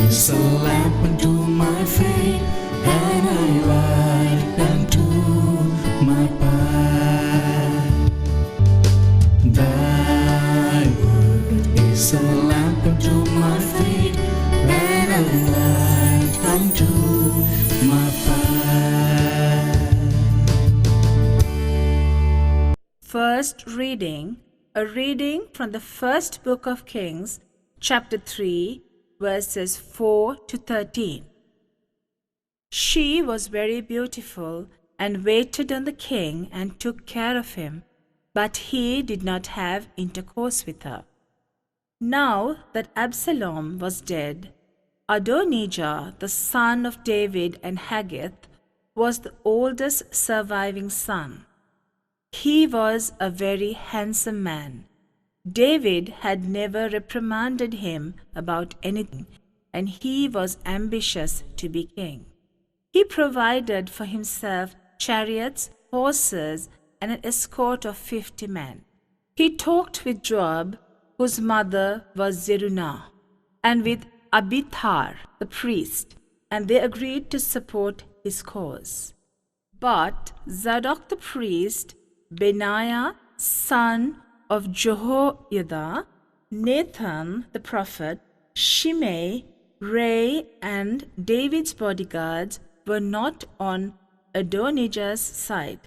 is a lamp unto my feet, and a light unto my path. Thy word is a lamp unto my feet, and a light unto my path. First reading, a reading from the first book of Kings, chapter 3, verses 4 to 13. She was very beautiful and waited on the king and took care of him, but he did not have intercourse with her. Now that Absalom was dead, Adonijah, the son of David and Haggith, was the oldest surviving son. He was a very handsome man. David had never reprimanded him about anything, and he was ambitious to be king. He provided for himself chariots, horses, and an escort of 50 men. He talked with Joab, whose mother was Zeruiah, and with Abithar the priest, and they agreed to support his cause. But Zadok the priest, Benaiah, son of Jehoiada, Nathan the prophet, Shimei, Ray, and David's bodyguards were not on Adonijah's side.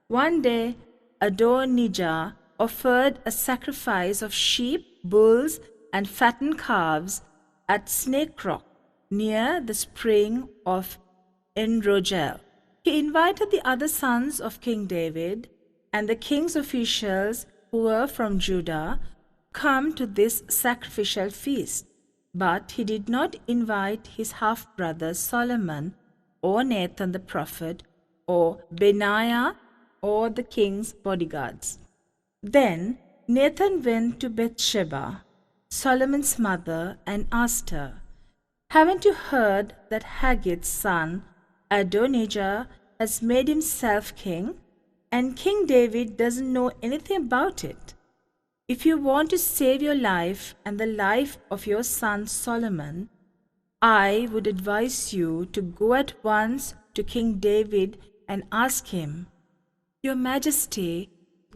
One day Adonijah offered a sacrifice of sheep, bulls, and fattened calves at Snake Rock, near the spring of Enrogel. He invited the other sons of King David and the king's officials who were from Judah come to this sacrificial feast. But he did not invite his half-brother Solomon, or Nathan the prophet, or Benaiah, or the king's bodyguards. Then Nathan went to Bathsheba, Solomon's mother, and asked her, "Haven't you heard that Haggith's son Adonijah has made himself king? And King David doesn't know anything about it. If you want to save your life and the life of your son Solomon, I would advise you to go at once to King David and ask him, 'Your Majesty,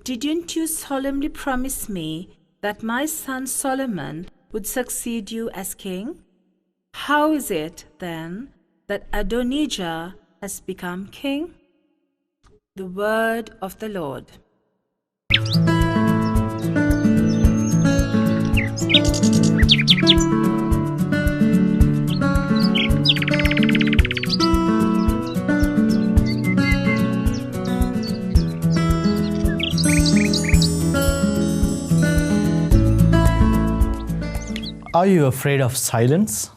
didn't you solemnly promise me that my son Solomon would succeed you as king? How is it, then, that Adonijah has become king?'" The word of the Lord. Are you afraid of silence?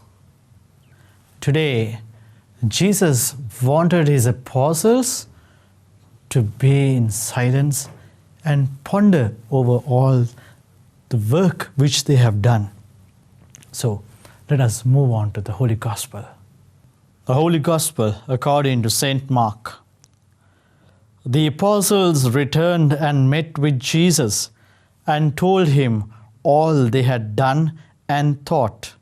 Today, Jesus wanted his apostles to be in silence and ponder over all the work which they have done. So, let us move on to the Holy Gospel. The Holy Gospel according to St. Mark. The apostles returned and met with Jesus and told him all they had done and taught.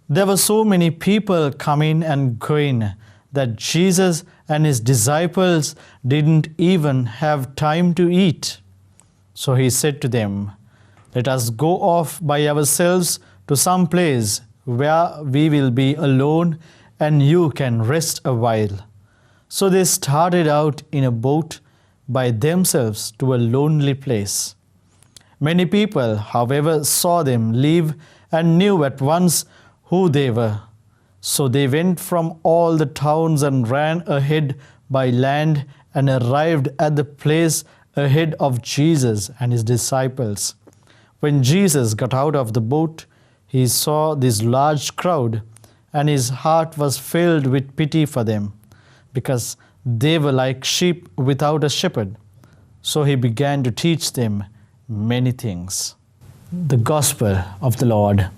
There were so many people coming and going that Jesus and his disciples didn't even have time to eat. So he said to them, "Let us go off by ourselves to some place where we will be alone and you can rest a while." So they started out in a boat by themselves to a lonely place. Many people, however, saw them leave and knew at once who they were. So they went from all the towns and ran ahead by land and arrived at the place ahead of Jesus and his disciples. When Jesus got out of the boat, he saw this large crowd, and his heart was filled with pity for them, because they were like sheep without a shepherd. So he began to teach them many things. The Gospel of the Lord.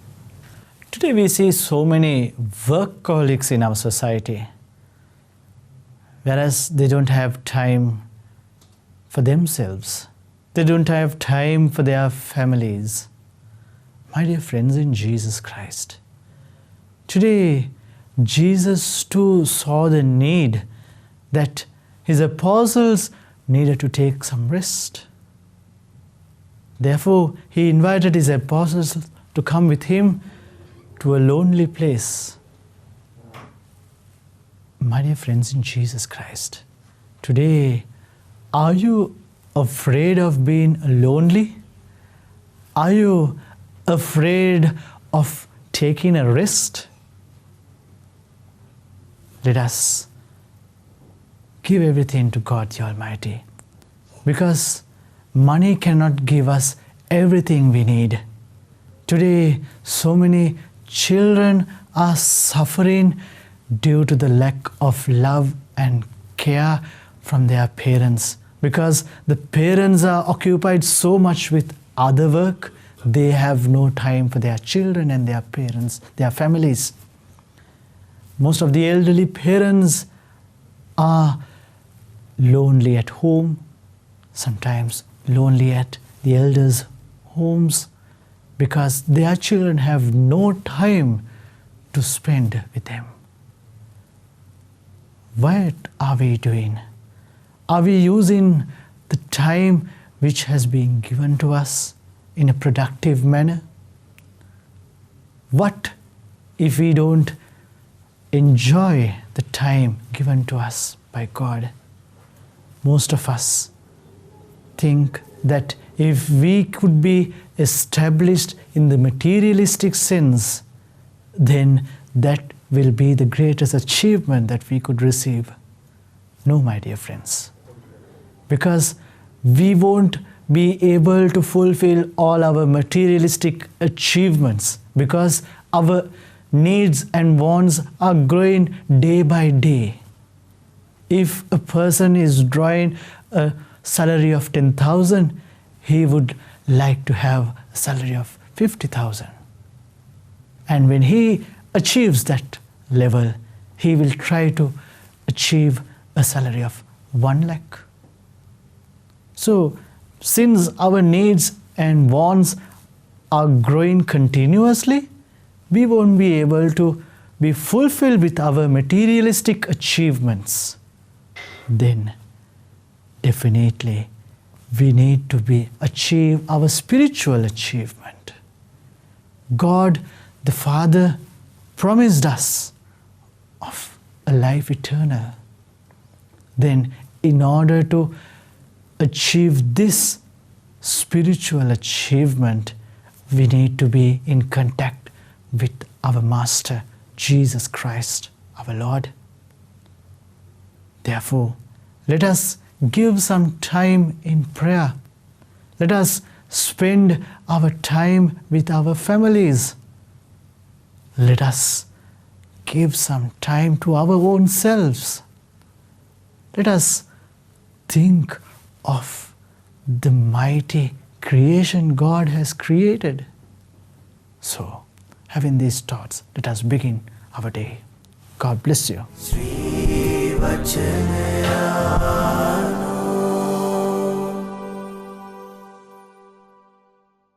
Today we see so many workaholics in our society, whereas they don't have time for themselves. They don't have time for their families. My dear friends in Jesus Christ, Today, Jesus too saw the need that his apostles needed to take some rest. Therefore, he invited his apostles to come with him to a lonely place. My dear friends in Jesus Christ, today, are you afraid of being lonely? Are you afraid of taking a rest? Let us give everything to God the Almighty, because money cannot give us everything we need. Today, so many children are suffering due to the lack of love and care from their parents, because the parents are occupied so much with other work, they have no time for their children and their parents, their families. Most of the elderly parents are lonely at home, sometimes lonely at the elders' homes, because their children have no time to spend with them. What are we doing? Are we using the time which has been given to us in a productive manner? What if we don't enjoy the time given to us by God? Most of us think that if we could be established in the materialistic sense, then that will be the greatest achievement that we could receive. No, my dear friends, because we won't be able to fulfill all our materialistic achievements, because our needs and wants are growing day by day. If a person is drawing a salary of 10,000, he would like to have a salary of 50,000. And when he achieves that level, he will try to achieve a salary of 1 lakh. So, since our needs and wants are growing continuously, we won't be able to be fulfilled with our materialistic achievements. Then, definitely, we need to achieve our spiritual achievement. God, the Father, promised us of a life eternal. Then, in order to achieve this spiritual achievement, we need to be in contact with our Master, Jesus Christ, our Lord. Therefore, let us give some time in prayer. Let us spend our time with our families. Let us give some time to our own selves. Let us think of the mighty creation God has created. So, having these thoughts, let us begin our day. God bless you. Wachanayano